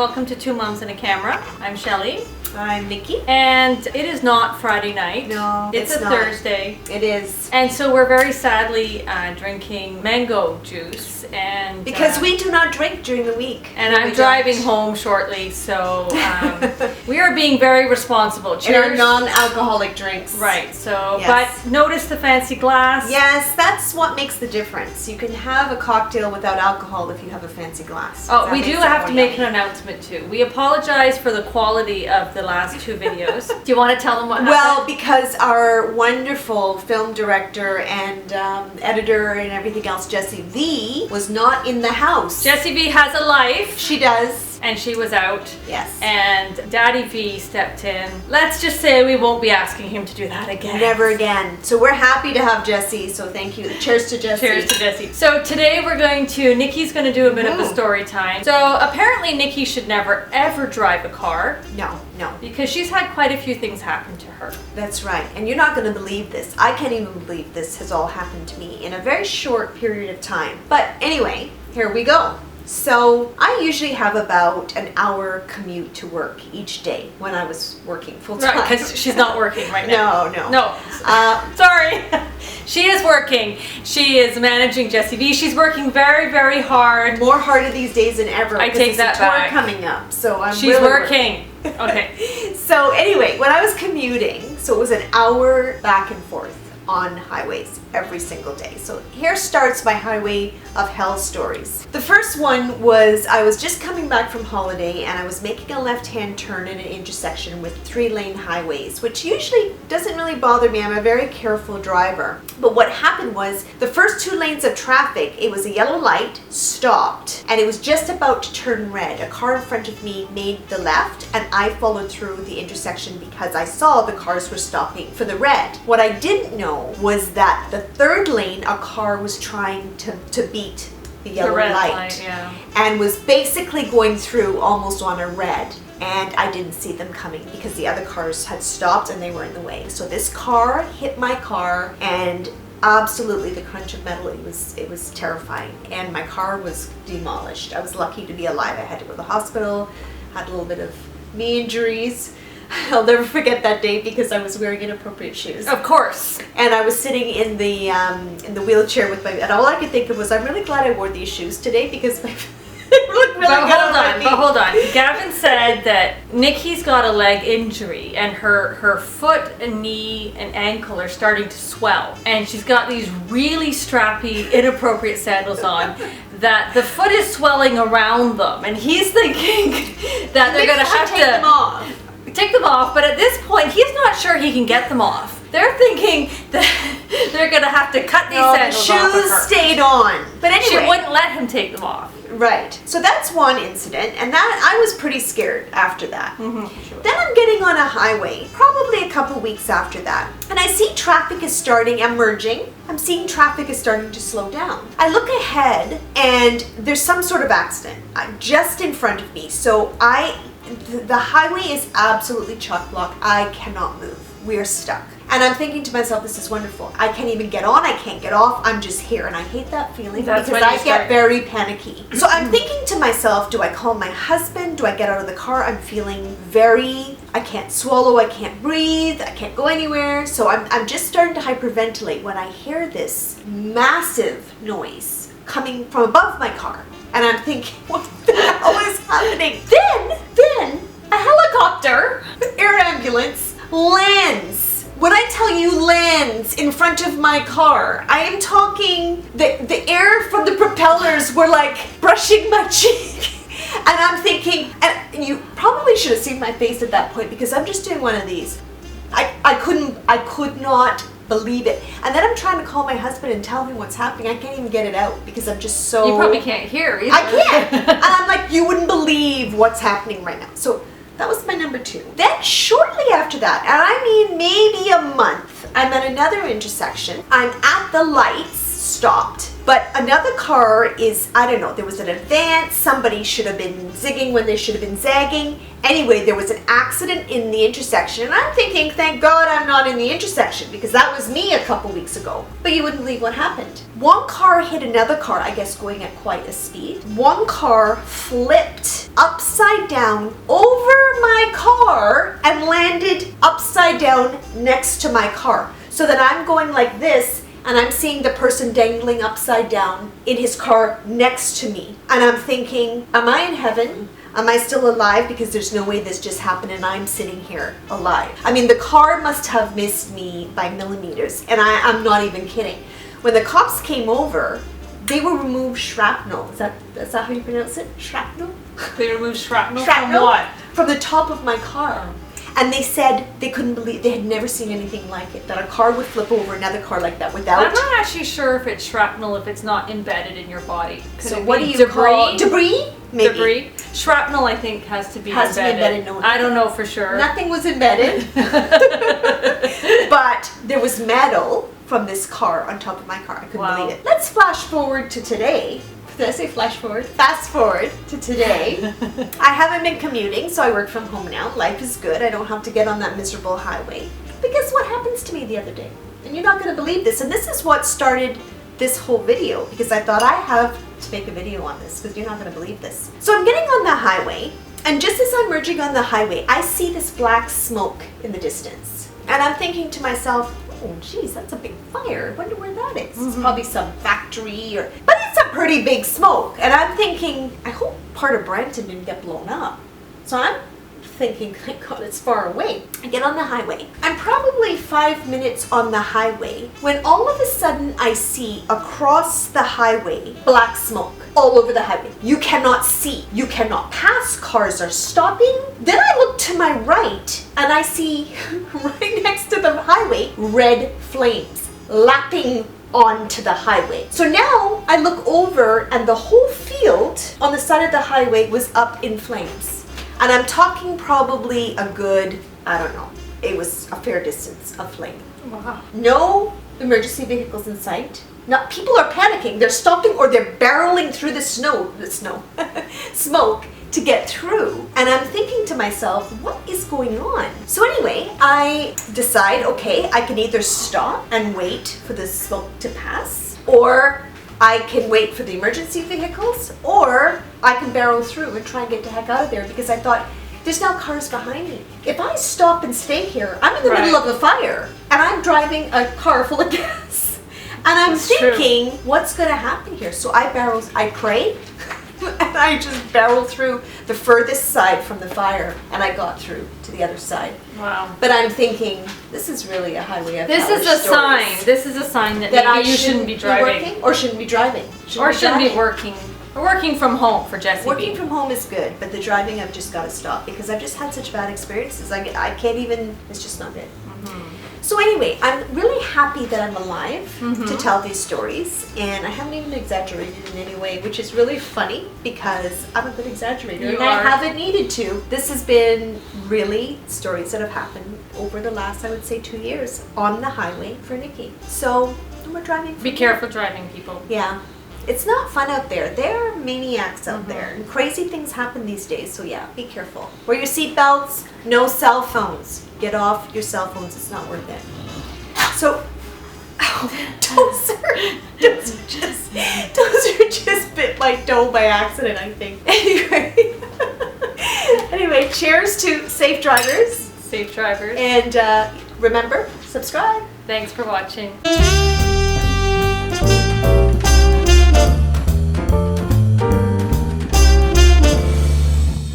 welcome to Two Moms and a Camera. I'm Shelly. I'm Niki. And it is not Friday night. No, it's a not. Thursday. It is. And so we're very sadly drinking mango juice. And because we do not drink during the week. And I'm driving home shortly, so we are being very responsible. Cheers. In our non-alcoholic drinks. Right, so, yes. But notice the fancy glass. Yes, that's what makes the difference. You can have a cocktail without alcohol if you have a fancy glass. Oh, we do have to make an announcement too. We apologize for the quality of the last two videos. Do you want to tell them what happened? Well, because our wonderful film director and editor and everything else, Jessie V, was not in the house. Jessie V has a life. She does. And she was out. Yes. And Daddy V stepped in. Let's just say we won't be asking him to do that again. Never again. So we're happy to have Jessie, so thank you. Cheers to Jessie. Cheers to Jessie. So today we're going to, Niki's going to do a bit of a story time. So apparently Niki should never ever drive a car. No. Because she's had quite a few things happen to her. That's right. And you're not going to believe this. I can't even believe this has all happened to me in a very short period of time. But anyway, here we go. So I usually have about an hour commute to work each day when I was working full time. Right, because she's not working right now. No. Sorry. She is working. She is managing Jessie V. She's working very, very hard. More harder these days than ever. I take that back. Coming up, so I'm She's really working. Okay. So anyway, when I was commuting, so it was an hour back and forth on highways every single day. So here starts my highway of hell stories. The first one was I was just coming back from holiday and I was making a left-hand turn in an intersection with 3-lane highways, which usually doesn't really bother me. I'm a very careful driver. But what happened was the first 2 lanes of traffic, it was a yellow light, stopped, and it was just about to turn red. A car in front of me made the left and I followed through the intersection because I saw the cars were stopping for the red. What I didn't know was that the 3rd lane, a car was trying to beat the yellow light, and was basically going through almost on a red, and I didn't see them coming because the other cars had stopped and they were in the way. So this car hit my car, and absolutely the crunch of metal, it was terrifying, and my car was demolished. I was lucky to be alive. I had to go to the hospital, had a little bit of knee injuries. I'll never forget that day because I was wearing inappropriate shoes. Of course. And I was sitting in the wheelchair with my, and all I could think of was, I'm really glad I wore these shoes today because my look really But hold on. Gavin said that Niki's got a leg injury and her foot and knee and ankle are starting to swell. And she's got these really strappy, inappropriate sandals on that the foot is swelling around them. And he's thinking that they're going to have to take them off. Take them off, but at this point, he's not sure he can get them off. They're thinking that they're going to have to cut these sandals off of her. The shoes stayed on. But anyway. She wouldn't let him take them off. Right. So that's one incident, and that I was pretty scared after that. Sure. Then I'm getting on a highway, probably a couple weeks after that, and I see traffic is starting, emerging. I'm seeing traffic is starting to slow down. I look ahead, and there's some sort of accident just in front of me. So the highway is absolutely chock-block. I cannot move. We are stuck. And I'm thinking to myself, this is wonderful. I can't even get on, I can't get off, I'm just here. And I hate that feeling because I get very panicky. So I'm thinking to myself, do I call my husband? Do I get out of the car? I'm feeling I can't swallow, I can't breathe, I can't go anywhere. So I'm just starting to hyperventilate when I hear this massive noise coming from above my car. And I'm thinking, what the hell is happening? Then a helicopter, air ambulance, lands. When I tell you lands in front of my car, I am talking, the air from the propellers were like brushing my cheek. And I'm thinking, and you probably should have seen my face at that point because I'm just doing one of these. I could not believe it. And then I'm trying to call my husband and tell him what's happening. I can't even get it out because I'm just so... You probably can't hear either. I can't. And I'm like, you wouldn't believe what's happening right now. So that was my number 2. Then shortly after that, and I mean maybe a month, I'm at another intersection. I'm at the lights, stopped. But another car is, I don't know, there was an advance, somebody should have been zigging when they should have been zagging. Anyway, there was an accident in the intersection, and I'm thinking, thank God I'm not in the intersection, because that was me a couple weeks ago. But you wouldn't believe what happened. One car hit another car, I guess going at quite a speed. One car flipped upside down over my car and landed upside down next to my car. So that I'm going like this and I'm seeing the person dangling upside down in his car next to me. And I'm thinking, am I in heaven? Am I still alive? Because there's no way this just happened and I'm sitting here alive. I mean, the car must have missed me by millimeters, and I'm not even kidding. When the cops came over, they will remove shrapnel. Is that how you pronounce it? Shrapnel? They removed shrapnel from what? From the top of my car. And they said they couldn't believe, they had never seen anything like it, that a car would flip over another car like that without... I'm not actually sure if it's shrapnel if it's not embedded in your body. So what do you call... Debris? Maybe. Debris? Shrapnel, I think, has to be embedded. No, I don't know for sure. Nothing was embedded. But there was metal from this car on top of my car. I couldn't believe it. Let's flash forward to today. Did I say flash forward? Fast forward to today. I haven't been commuting, so I work from home now. Life is good. I don't have to get on that miserable highway. But guess what happens to me the other day? And you're not going to believe this. And this is what started this whole video, because I thought I have to make a video on this, because you're not going to believe this. So I'm getting on the highway, and just as I'm merging on the highway, I see this black smoke in the distance. And I'm thinking to myself, oh geez, that's a big fire. I wonder where that is. It's probably some factory but it's a pretty big smoke. And I'm thinking, I hope part of Brampton didn't get blown up. So I'm thinking, thank God it's far away. I get on the highway. I'm probably 5 minutes on the highway when all of a sudden I see across the highway black smoke all over the highway. You cannot see. You cannot pass. Cars are stopping. Then I look to my right and I see right next to the highway red flames lapping onto the highway. So now I look over and the whole field on the side of the highway was up in flames. And I'm talking probably a good, I don't know, it was a fair distance of flame. Wow. No emergency vehicles in sight. Not, people are panicking. They're stopping or they're barreling through the smoke to get through. And I'm thinking to myself, what is going on? So anyway, I decide, okay, I can either stop and wait for the smoke to pass, or I can wait for the emergency vehicles, or I can barrel through and try and get the heck out of there, because I thought, there's now cars behind me. If I stop and stay here, I'm in the middle of a fire, and I'm driving a car full of gas. And I'm thinking, what's gonna happen here? So I pray, and I just barreled through the furthest side from the fire, and I got through to the other side. Wow. But I'm thinking, this is really a highway of This is a sign. This is a sign that maybe you shouldn't be driving. Or shouldn't be driving. Shouldn't be working. Or working from home for Jessie. Working from home is good, but the driving I've just got to stop, because I've just had such bad experiences. I can't even, it's just not good. So anyway, I'm really happy that I'm alive to tell these stories, and I haven't even exaggerated in any way, which is really funny because I'm a good exaggerator and I haven't needed to. This has been really stories that have happened over the last, I would say, 2 years on the highway for Niki. So we're driving. Be careful driving, people. Yeah. It's not fun out there. There are maniacs out there, and crazy things happen these days. So yeah, be careful. Wear your seatbelts. No cell phones. Get off your cell phones. It's not worth it. So, those are just bit my toe by accident, I think. Anyway, cheers to safe drivers. Safe drivers. And remember, subscribe. Thanks for watching.